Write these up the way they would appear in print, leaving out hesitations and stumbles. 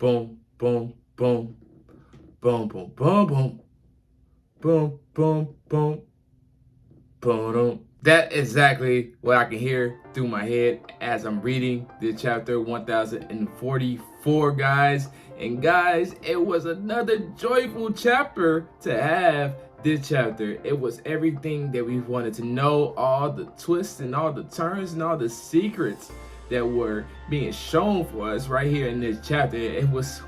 Boom, boom, boom, boom, boom, boom, boom, boom, boom, boom, boom. That exactly what I can hear through my head as I'm reading the chapter 1044, guys. And guys, it was another joyful chapter to have this chapter. It was everything that we wanted to know, all the twists and all the turns and all the secrets that were being shown for us right here in this chapter. It was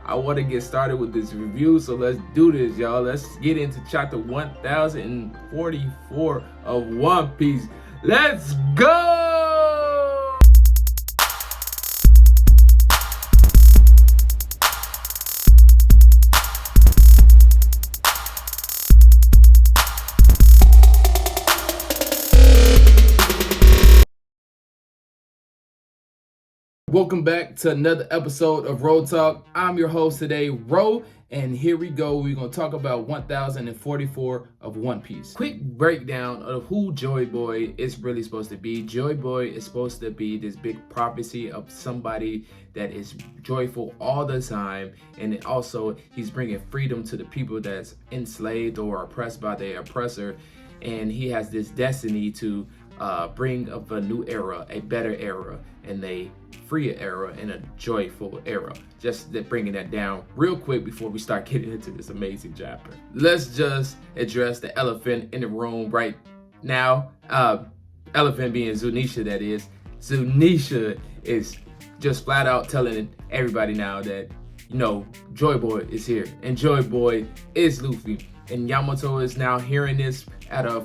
I want to get started with this review, so let's do this, y'all. Let's get into chapter 1044 of One Piece. Let's go! Welcome back to another episode of Ro Talk. I'm your host today, Ro, and here we go. We're going to talk about 1044 of One Piece. Quick breakdown of who Joyboy is really supposed to be. Joyboy is supposed to be this big prophecy of somebody that is joyful all the time, and also he's bringing freedom to the people that's enslaved or oppressed by their oppressor, and he has this destiny to bring up a new era, a better era, and a freer era, and a joyful era. Just bringing that down real quick before we start getting into this amazing chapter. Let's just address the elephant in the room right now. Elephant being Zunisha, that is. Zunisha is just flat out telling everybody now that, you know, Joyboy is here, and Joyboy is Luffy. And Yamato is now hearing this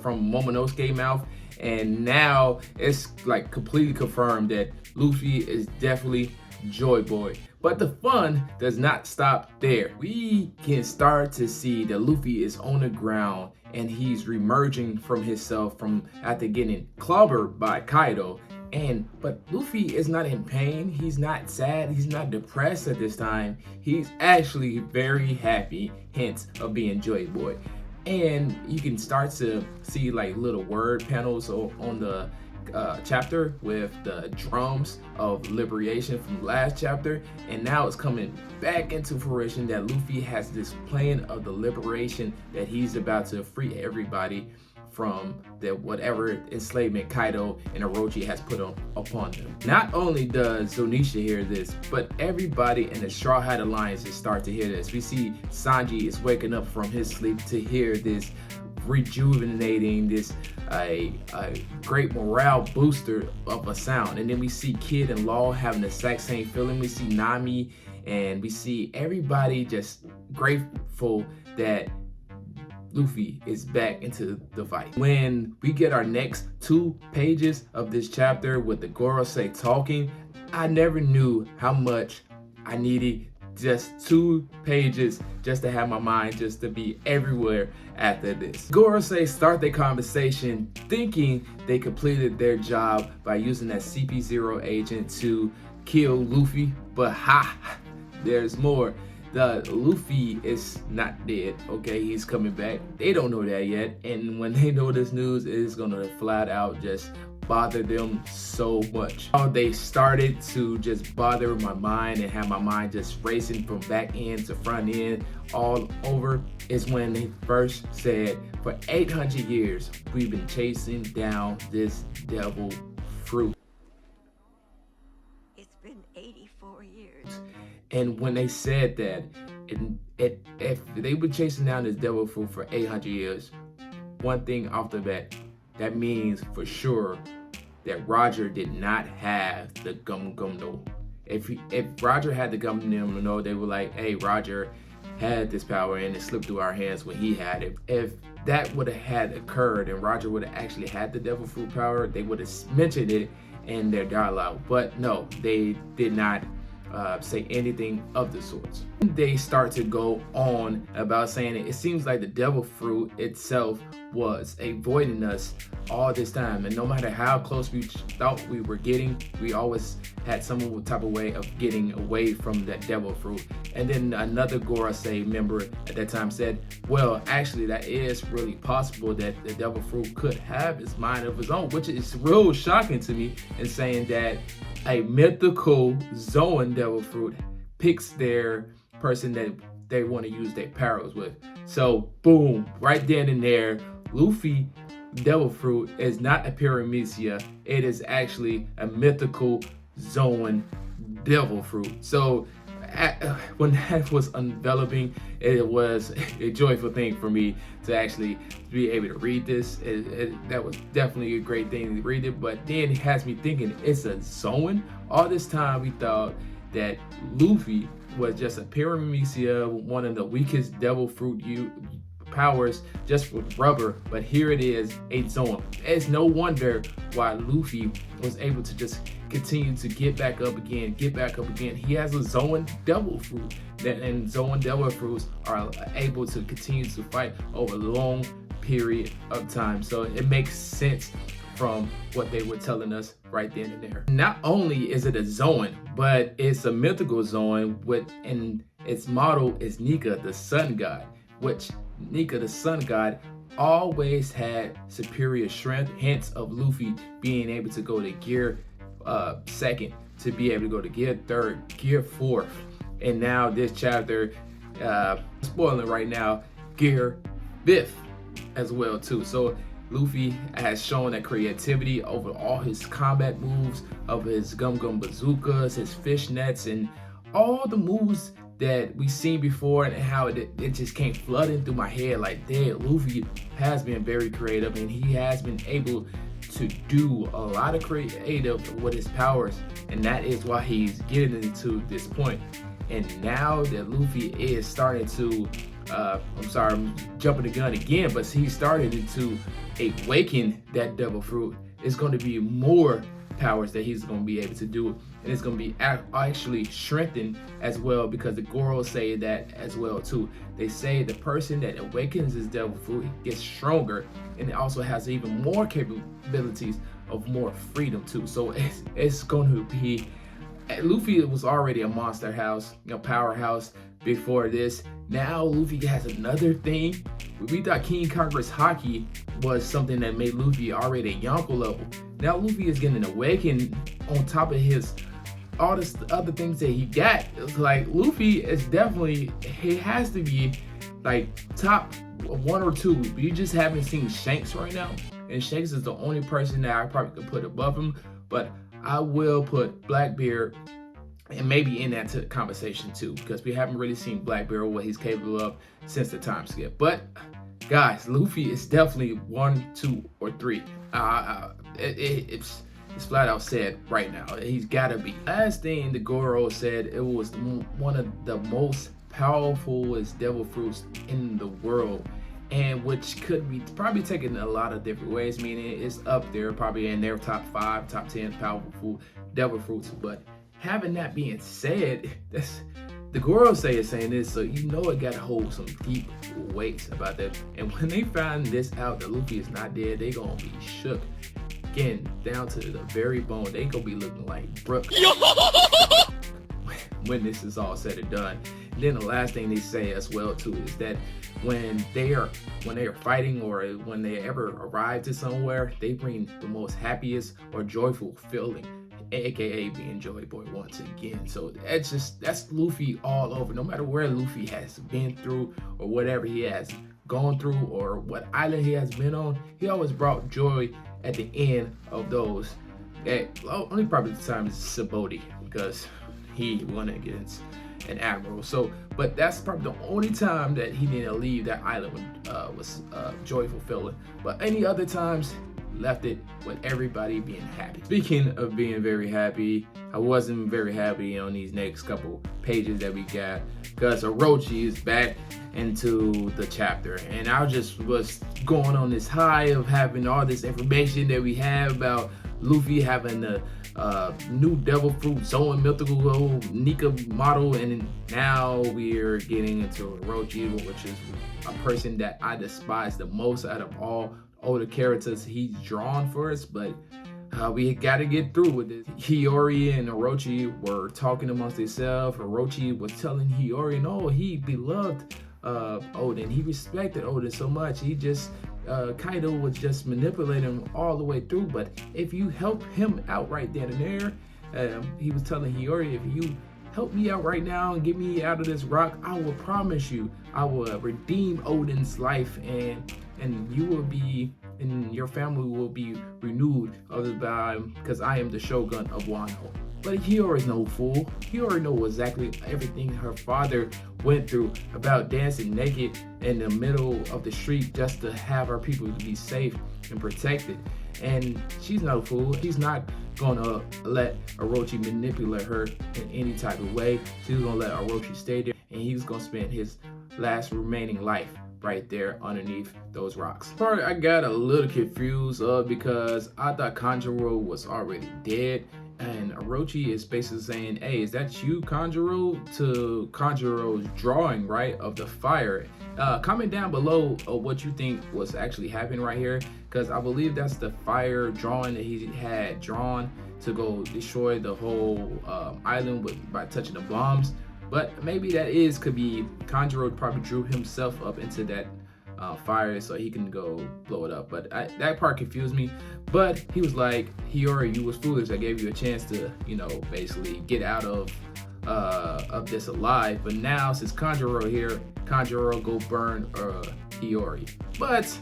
from Momonosuke's mouth, and now it's like completely confirmed that Luffy is definitely Joyboy. But the fun does not stop there. We can start to see that Luffy is on the ground and he's remerging from himself from after getting clobbered by Kaido. But Luffy is not in pain, he's not sad, he's not depressed at this time. He's actually very happy, hence of being Joyboy. And you can start to see like little word panels on the chapter with the drums of liberation from last chapter, and now it's coming back into fruition that Luffy has this plan of the liberation, that he's about to free everybody from the whatever enslavement Kaido and Orochi has put upon them. Not only does Zunisha hear this, but everybody in the Straw Hat Alliance is starting to hear this. We see Sanji is waking up from his sleep to hear this rejuvenating, this a great morale booster of a sound. And then we see Kid and Law having the exact same feeling. We see Nami, and we see everybody just grateful that Luffy is back into the fight. When we get our next 2 pages of this chapter with the Gorosei talking, I never knew how much I needed just 2 pages just to have my mind just to be everywhere after this. Gorosei start their conversation thinking they completed their job by using that CP0 agent to kill Luffy, but there's more. The Luffy is not dead, okay? He's coming back. They don't know that yet, and when they know this news, it's gonna flat out just bother them so much. How they started to just bother my mind and have my mind just racing from back end to front end all over is when they first said, for 800 years, we've been chasing down this devil fruit. It's been 84 years. And when they said that, if they were chasing down this devil fruit for 800 years, one thing off the bat, that means for sure that Roger did not have the Gum Gum No. If Roger had the Gum Gum No, they were like, hey, Roger had this power and it slipped through our hands when he had it. If that would have had occurred and Roger would have actually had the devil fruit power, they would have mentioned it in their dialogue. But no, they did not say anything of the sorts. They start to go on about saying it seems like the devil fruit itself was avoiding us all this time, and no matter how close we thought we were getting, we always had some type of way of getting away from that devil fruit. And then another Gorosei member at that time said, well, actually that is really possible that the devil fruit could have its mind of its own, which is real shocking to me, and saying that a mythical Zoan Devil Fruit picks their person that they want to use their powers with. So boom, right then and there, Luffy Devil Fruit is not a paramecia. It is actually a mythical Zoan Devil Fruit. So when that was unveloping, it was a joyful thing for me to actually be able to read this. That was definitely a great thing to read it, but then it has me thinking, it's a Zoan. All this time we thought that Luffy was just a paramecia, one of the weakest Devil Fruit powers, just with rubber, but here it is, a Zoan. It's no wonder why Luffy was able to just continue to get back up again. He has a Zoan Devil Fruit, and Zoan Devil Fruits are able to continue to fight over a long period of time. So it makes sense from what they were telling us right then and there. Not only is it a Zoan, but it's a mythical Zoan, and its model is Nika, the sun god, which Nika, the sun god, always had superior strength, hence of Luffy being able to go to gear second, to be able to go to gear third, gear fourth, and now this chapter, spoiling right now, gear fifth as well too. So Luffy has shown that creativity over all his combat moves, of his Gum Gum Bazookas, his fishnets, and all the moves that we've seen before, and how it just came flooding through my head like, damn, Luffy has been very creative, and he has been able to do a lot of creative with his powers, and that is why he's getting into this point. And now that Luffy is starting to I'm sorry, I'm jumping the gun again, but he's starting to awaken that Devil Fruit. It's going to be more powers that he's going to be able to do, and it's going to be actually strengthened as well, because the Goros say that as well too. They say the person that awakens his Devil Fruit gets stronger, and it also has even more capabilities of more freedom too. So it's going to be, Luffy was already a monster house, a powerhouse before this. Now Luffy has another thing. We thought King Conqueror's Haki was something that made Luffy already a Yonko level. Now Luffy is getting awakened on top of his all the other things that he got. It's like Luffy is definitely, he has to be like top 1 or 2. You just haven't seen Shanks right now, and Shanks is the only person that I probably could put above him, but I will put Blackbeard and maybe in that conversation too, because we haven't really seen Blackbeard or what he's capable of since the time skip. But guys, Luffy is definitely 1, 2, or 3. It's flat out said right now. He's gotta be. Last thing the Goro said, it was one of the most powerful Devil Fruits in the world, and which could be probably taken a lot of different ways, meaning it's up there probably in their top 5, top 10 powerful Devil Fruits. But having that being said, that's the Goro is saying this, so you know it gotta hold some deep weight about that. And when they find this out, that Luffy is not dead, they gonna be shook. Again, down to the very bone. They gonna be looking like Brook when this is all said and done. And then the last thing they say as well too is that when they are fighting, or when they ever arrive to somewhere, they bring the most happiest or joyful feeling, aka being Joyboy once again. So that's Luffy all over. No matter where Luffy has been through, or whatever he has gone through, or what island he has been on, he always brought joy at the end of those. Only probably the time is Sabaody, because he won against an admiral. So, but that's probably the only time that he didn't leave that island was joyful feeling. But any other times, left it with everybody being happy. Speaking of being very happy, I wasn't very happy on these next couple pages that we got, because Orochi is back into the chapter, and I just was going on this high of having all this information that we have about Luffy having the new Devil Fruit Zoan mythical Nika model, and now we're getting into Orochi, which is a person that I despise the most out of all the characters he's drawn for us. But we gotta get through with it. Hiyori and Orochi were talking amongst themselves. Orochi was telling Hiyori, no, he beloved Oden. He respected Oden so much. He just Kaido was just manipulating him all the way through. But if you help him out right then and there, he was telling Hiyori, if you help me out right now and get me out of this rock, I will promise you I will redeem Odin's life, and you will be, and your family will be renewed because I am the Shogun of Wano. But Hiyori is no fool. Hiyori knows exactly everything her father went through about dancing naked in the middle of the street just to have her people be safe and protected. And she's no fool. She's not gonna let Orochi manipulate her in any type of way. She's gonna let Orochi stay there, and he's gonna spend his last remaining life right there underneath those rocks. Part I got a little confused because I thought Kanjuro was already dead, and Orochi is basically saying, hey, is that you, Kanjuro? To Kanjuro's drawing, right, of the fire. Comment down below what you think was actually happening right here, because I believe that's the fire drawing that he had drawn to go destroy the whole island by touching the bombs. But maybe could be Kanjuro probably drew himself up into that fire so he can go blow it up. But that part confused me. But he was like, Hiyori, you was foolish. I gave you a chance to, basically get out of this alive. But now since Kanjuro here, Kanjuro go burn Hiyori. But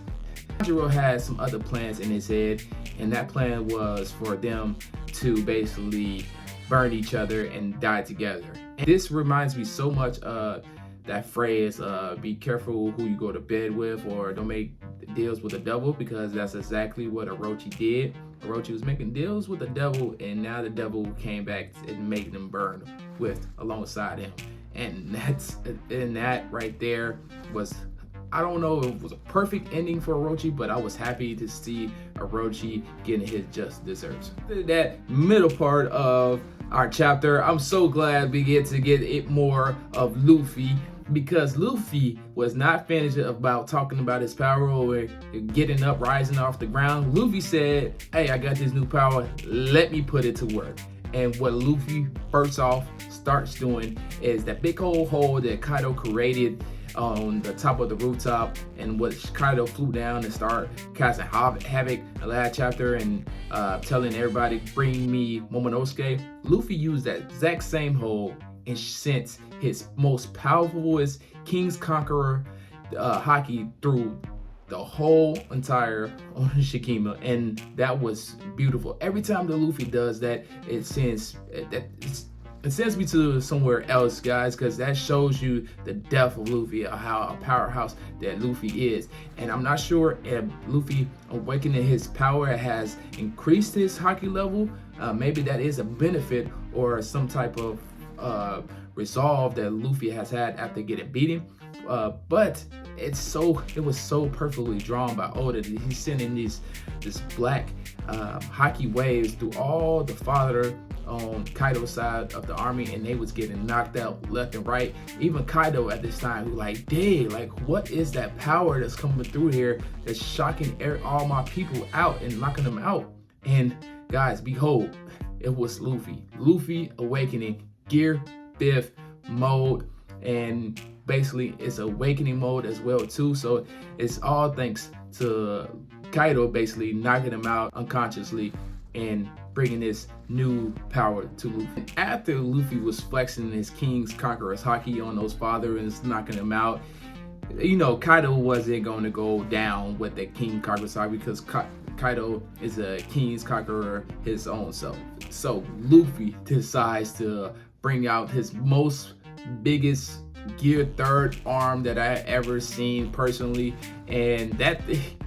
Kanjuro had some other plans in his head, and that plan was for them to basically burn each other and die together. And this reminds me so much of that phrase, be careful who you go to bed with, or don't make deals with the devil, because that's exactly what Orochi did. Orochi was making deals with the devil, and now the devil came back and made them burn alongside him. And that right there was, I don't know if it was a perfect ending for Orochi, but I was happy to see Orochi getting his just desserts. That middle part of our chapter, I'm so glad we get it more of Luffy, because Luffy was not finished about talking about his power or getting up, rising off the ground. Luffy said, hey, I got this new power, let me put it to work. And what Luffy first off starts doing is that big old hole that Kaido created on the top of the rooftop, and what Kaido flew down and started casting havoc in the last chapter and telling everybody, bring me Momonosuke. Luffy used that exact same hole and sent his most powerful King's Conqueror haki through the whole entire Onishikima, and that was beautiful. Every time that Luffy does that, it sends me to somewhere else, guys, because that shows you the depth of Luffy, how a powerhouse that Luffy is. And I'm not sure if Luffy awakening his power has increased his haki level. Maybe that is a benefit or some type of resolve that Luffy has had after getting beaten. But it was so perfectly drawn by Oda that he's sending this black haki waves through all the father on Kaido's side of the army, and they was getting knocked out left and right. Even Kaido at this time, who like, dang, like what is that power that's coming through here that's shocking all my people out and knocking them out? And guys, behold, it was Luffy awakening Gear 5th mode, and basically it's awakening mode as well too. So it's all thanks to Kaido basically knocking him out unconsciously and bringing this new power to Luffy. And after Luffy was flexing his King's Conqueror's haki on those fathers, knocking them out, Kaido wasn't going to go down with the King Conqueror's haki, because Kaido is a King's Conqueror his own self. So Luffy decides to bring out his biggest Gear 3rd arm that I ever seen personally, and that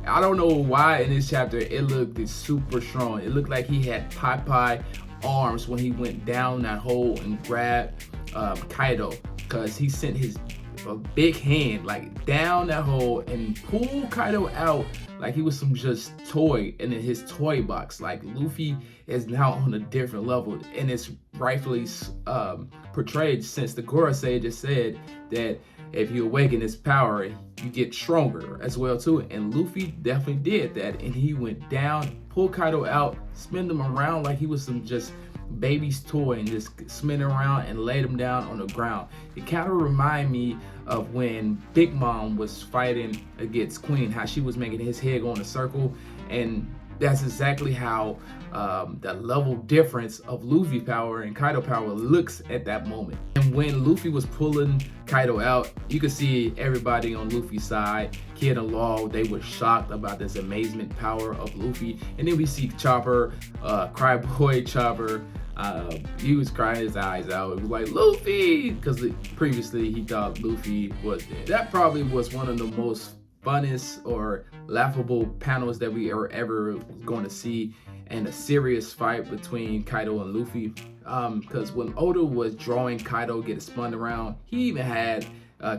I don't know why in this chapter it looked super strong. It looked like he had Popeye arms when he went down that hole and grabbed Kaido, because he sent his big hand like down that hole and pulled Kaido out like he was some just toy in his toy box. Like Luffy is now on a different level, and it's rightfully portrayed, since the Gorosei just said that if you awaken his power, you get stronger as well too. And Luffy definitely did that, and he went down, pulled Kaido out, spin him around like he was some just baby's toy, and just spin around and laid him down on the ground. It kind of remind me of when Big Mom was fighting against Queen, how she was making his head go in a circle, and that's exactly how the level difference of Luffy power and Kaido power looks at that moment. And when Luffy was pulling Kaido out, you could see everybody on Luffy's side, Kid and Law, they were shocked about this amazement power of Luffy. And then we see Chopper, Cryboy Chopper, he was crying his eyes out. It was like, Luffy! Because previously he thought Luffy was dead. That probably was one of the most funnest or laughable panels that we are ever going to see in a serious fight between Kaido and Luffy. Because when Oda was drawing Kaido get spun around, he even had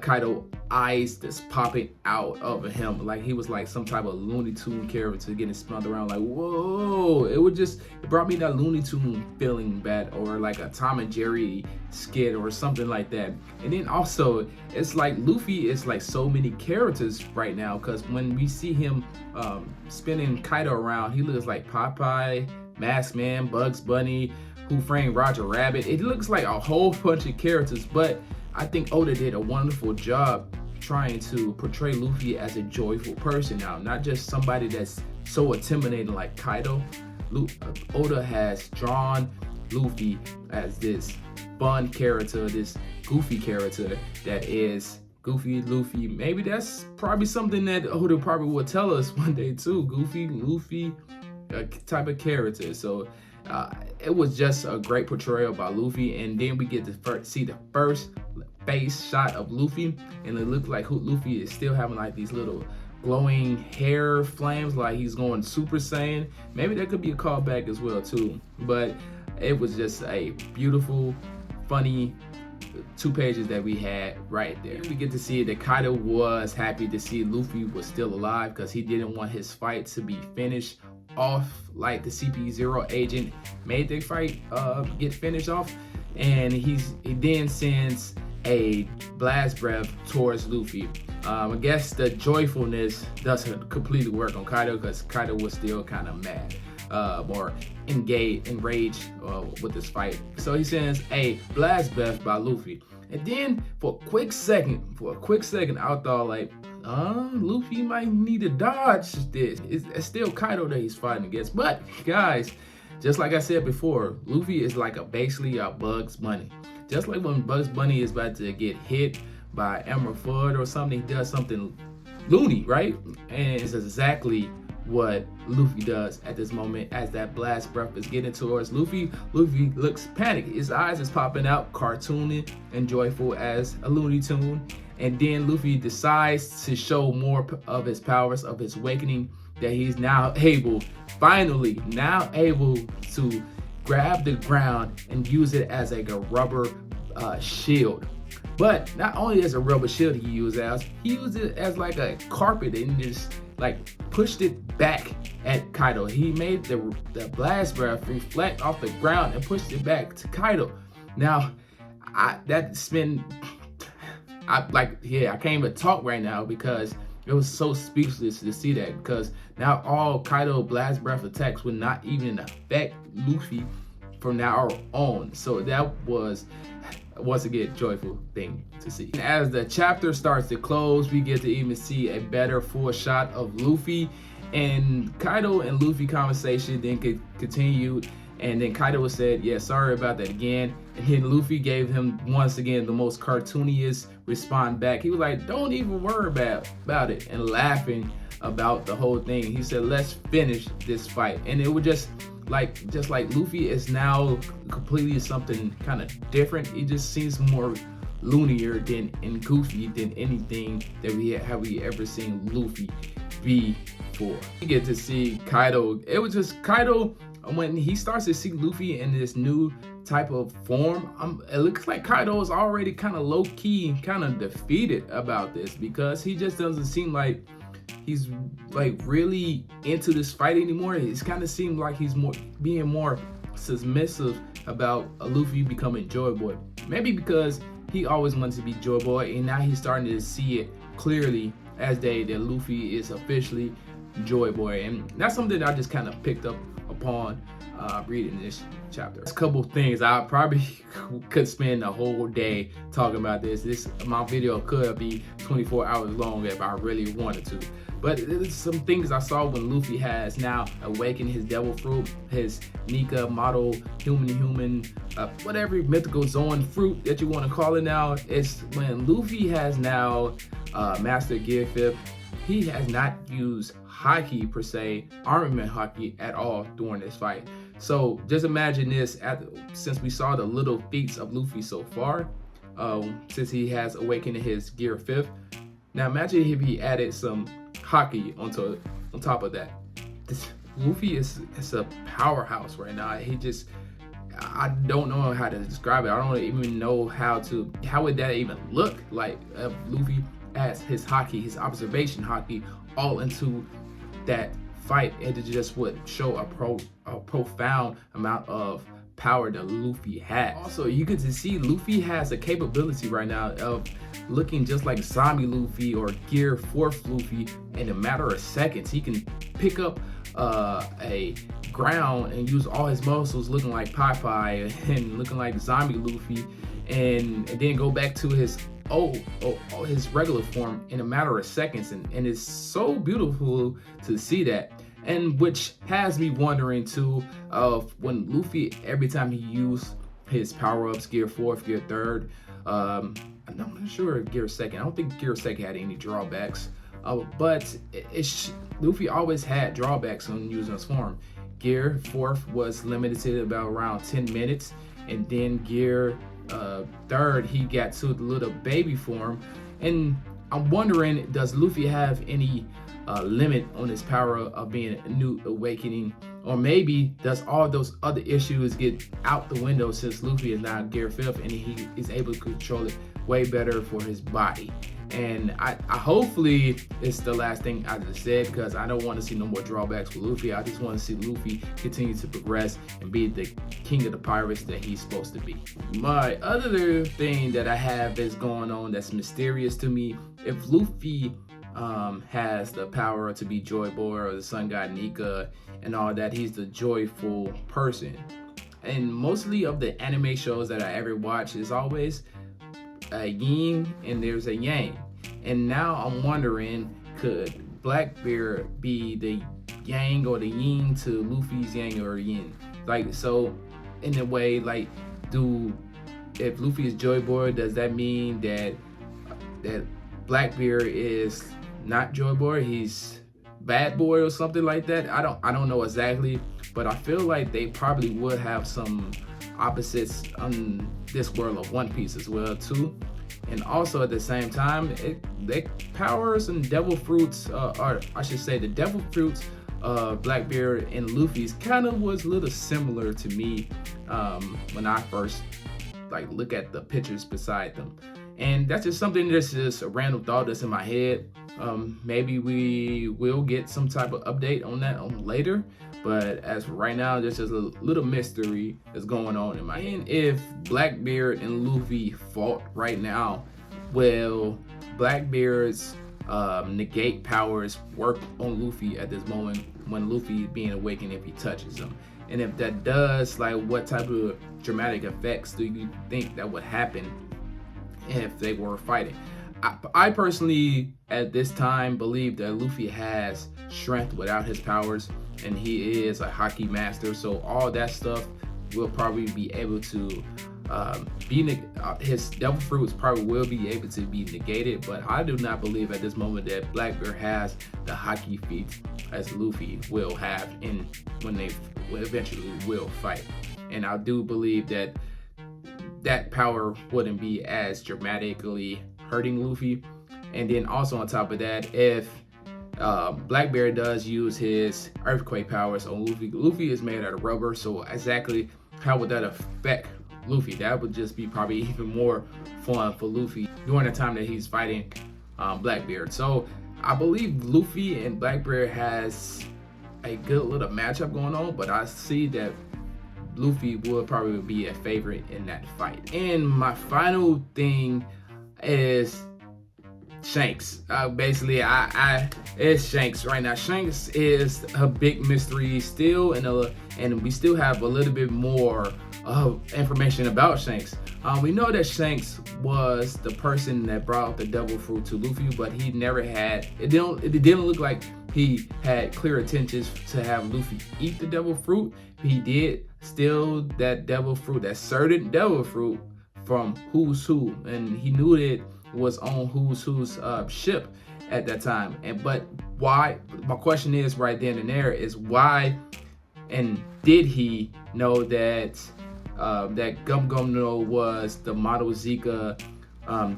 Kaido eyes just popping out of him, like he was like some type of Looney Tune character getting spun around. Like, whoa! It brought me that Looney Tune feeling back, or like a Tom and Jerry skit or something like that. And then also, it's like Luffy is like so many characters right now, because when we see him spinning Kaido around, he looks like Popeye, Masked Man, Bugs Bunny, Who Framed Roger Rabbit. It looks like a whole bunch of characters, but I think Oda did a wonderful job trying to portray Luffy as a joyful person now, not just somebody that's so intimidating like Kaido. Oda has drawn Luffy as this fun character, this goofy character that is Goofy, Luffy. Maybe that's probably something that Oda probably will tell us one day too. Goofy, Luffy type of character. So it was just a great portrayal by Luffy, and then we get to see the first face shot of Luffy, and it looked like Luffy is still having like these little glowing hair flames, like he's going Super Saiyan. Maybe that could be a callback as well too, but it was just a beautiful, funny 2 pages that we had right there. We get to see that Kaido was happy to see Luffy was still alive, because he didn't want his fight to be finished off like the CP0 agent made the fight get finished off. And he then sends a blast breath towards Luffy. I guess the joyfulness doesn't completely work on Kaido, because Kaido was still kind of mad, or enraged with this fight. So he sends a blast breath by Luffy. And then for a quick second, I thought like, Luffy might need to dodge this. It's still Kaido that he's fighting against. But guys, just like I said before, Luffy is like basically a Bugs Bunny. Just like when Bugs Bunny is about to get hit by Emerald Flood or something, he does something loony, right? And it's exactly what Luffy does at this moment as that blast breath is getting towards Luffy. Luffy looks panicked. His eyes is popping out, cartoony and joyful as a Looney Tune. And then Luffy decides to show more of his powers, of his awakening, that he's now able, finally now able to grab the ground and use it as like a rubber shield. But not only as a rubber shield he used it as like a carpet, and just like pushed it back at Kaido. He made the blast breath reflect off the ground and pushed it back to Kaido. Now, I can't even talk right now, because it was so speechless to see that, because now all Kaido blast breath attacks would not even affect Luffy from now on. So that was, once again, joyful thing to see. And as the chapter starts to close, we get to even see a better full shot of Luffy, and Kaido and Luffy conversation then continued. And then Kaido said, yeah, sorry about that again. And then Luffy gave him once again the most cartooniest response back. He was like, don't even worry about it, and laughing about the whole thing. He said, let's finish this fight. And it was just like Luffy is now completely something kind of different. He just seems more loonier and goofy than anything that we ever seen Luffy be before. We get to see Kaido. It was just Kaido, when he starts to see Luffy in this new type of form, it looks like Kaido is already kind of low-key, kind of defeated about this, because he just doesn't seem like he's like really into this fight anymore. It's kind of seemed like he's being more submissive about Luffy becoming Joyboy. Maybe because he always wanted to be Joyboy, and now he's starting to see it clearly as that Luffy is officially Joyboy. And that's something that I just kind of picked up upon reading this chapter. A couple things I probably could spend a whole day talking about this. My video could be 24 hours long if I really wanted to. But there's some things I saw when Luffy has now awakened his devil fruit, his Nika model human, whatever mythical zone fruit that you want to call it now. It's when Luffy has now mastered Gear 5th. He has not used haki per se, armament haki at all during this fight. So just imagine this, since we saw the little feats of Luffy so far, since he has awakened his Gear 5th. Now imagine if he added some haki on top of that. Luffy is a powerhouse right now. I don't know how to describe it. I don't even know how would that even look like if Luffy adds his haki, his observation haki, all into that fight. It just would show a profound amount of power that Luffy has. Also, you get to see Luffy has a capability right now of looking just like zombie Luffy or Gear 4th Luffy in a matter of seconds. He can pick up a ground and use all his muscles looking like Popeye and looking like zombie Luffy, and then go back to his his regular form in a matter of seconds, and it's so beautiful to see that. And which has me wondering too, of when Luffy, every time he used his power-ups, Gear 4th, Gear 3rd, I'm not sure Gear 2nd. I don't think Gear 2nd had any drawbacks, but Luffy always had drawbacks on using his form. Gear 4th was limited to about around 10 minutes, and then Gear 3rd, he got to the little baby form. And I'm wondering, does Luffy have any limit on his power of being a new awakening, or maybe does all those other issues get out the window since Luffy is now Gear 5th and he is able to control it way better for his body? And I hopefully it's the last thing I just said, because I don't want to see no more drawbacks with Luffy. I just want to see Luffy continue to progress and be the king of the pirates that he's supposed to be. My other thing that I have is going on that's mysterious to me. If Luffy has the power to be Joyboy or the sun god Nika and all that, he's the joyful person. And mostly of the anime shows that I ever watch is always a yin and there's a yang. And now I'm wondering, could Blackbeard be the yang or the yin to Luffy's yang or yin? Like, so in a way, like, if Luffy is Joyboy, does that mean that Blackbeard is not Joyboy, he's Bad Boy or something like that? I don't know exactly, but I feel like they probably would have some opposites on this world of One Piece as well too. And also at the same time, their powers and devil fruits, or I should say the devil fruits Blackbeard and Luffy's kind of was a little similar to me when I first look at the pictures beside them. And that's just something that's just a random thought that's in my head. Maybe we will get some type of update on that later. But as for right now, there's just a little mystery that's going on in my head. And if Blackbeard and Luffy fought right now, will Blackbeard's negate powers work on Luffy at this moment when Luffy being awakened if he touches him? And if that does, what type of dramatic effects do you think that would happen if they were fighting? I personally, at this time, believe that Luffy has strength without his powers, and he is a haki master, so all that stuff will probably be able to his devil fruits probably will be able to be negated. But I do not believe at this moment that Blackbeard has the haki feats as Luffy will have when they eventually will fight. And I do believe that power wouldn't be as dramatically hurting Luffy. And then also on top of that, if Blackbeard does use his earthquake powers on Luffy is made out of rubber, so exactly how would that affect Luffy? That would just be probably even more fun for Luffy during the time that he's fighting Blackbeard. So I believe Luffy and Blackbeard has a good little matchup going on, but I see that Luffy will probably be a favorite in that fight. And my final thing is Shanks. Basically, it's Shanks right now. Shanks is a big mystery still, and we still have a little bit more information about Shanks. We know that Shanks was the person that brought the devil fruit to Luffy, but he never had. It didn't look like he had clear intentions to have Luffy eat the devil fruit. He did steal that devil fruit, that certain devil fruit, from Who's Who, and he knew it was on Who's Who's ship at that time. But why? My question is right then and there is why, and did he know that that Gum Gum No was the Model Zika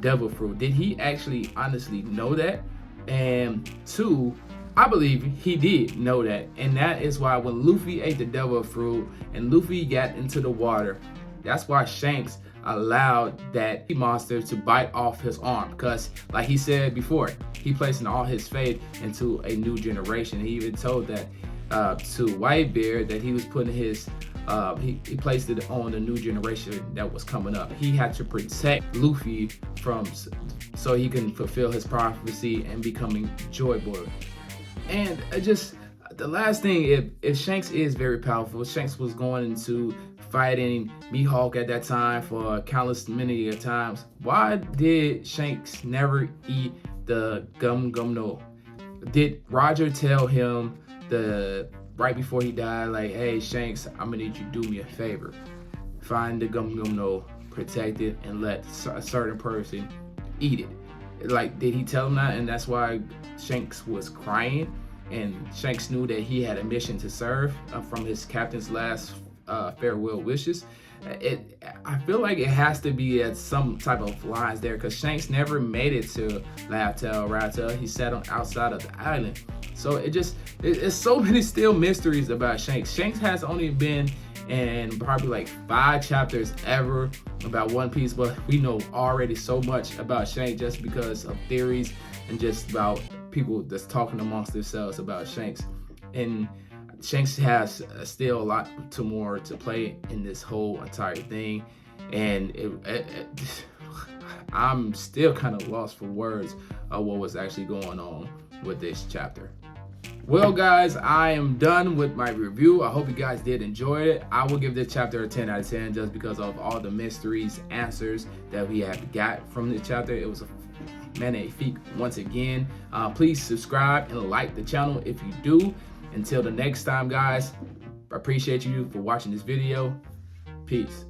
devil fruit? Did he actually honestly know that? And two, I believe he did know that, and that is why when Luffy ate the devil fruit and Luffy got into the water, that's why Shanks allowed that monster to bite off his arm, because like he said before, he placing all his faith into a new generation. He even told that to Whitebeard that he was putting his he placed it on the new generation that was coming up. He had to protect Luffy so he can fulfill his prophecy and becoming Joyboy. And just the last thing, if Shanks is very powerful, Shanks was going into fighting Mihawk at that time for countless many of times. Why did Shanks never eat the Gum Gum No? Did Roger tell him right before he died, like, hey Shanks, I'm gonna need you to do me a favor, find the Gum Gum No, protect it, and let a certain person eat it? Like, did he tell him that? And that's why Shanks was crying, and Shanks knew that he had a mission to serve from his captain's last farewell wishes. I feel like it has to be at some type of lines there, because Shanks never made it to Laptel Ratel. He sat on outside of the island. So it's so many still mysteries about Shanks. Shanks has only been in probably like 5 chapters ever about One Piece, but we know already so much about Shanks just because of theories and just about people that's talking amongst themselves about Shanks. And Shanks has still a lot more to play in this whole entire thing, and I'm still kind of lost for words of what was actually going on with this chapter. Well guys, I am done with my review. I hope you guys did enjoy it. I will give this chapter a 10 out of 10 just because of all the mysteries, answers that we have got from this chapter. It was a feat once again. Please subscribe and like the channel if you do. Until the next time guys, I appreciate you for watching this video. Peace.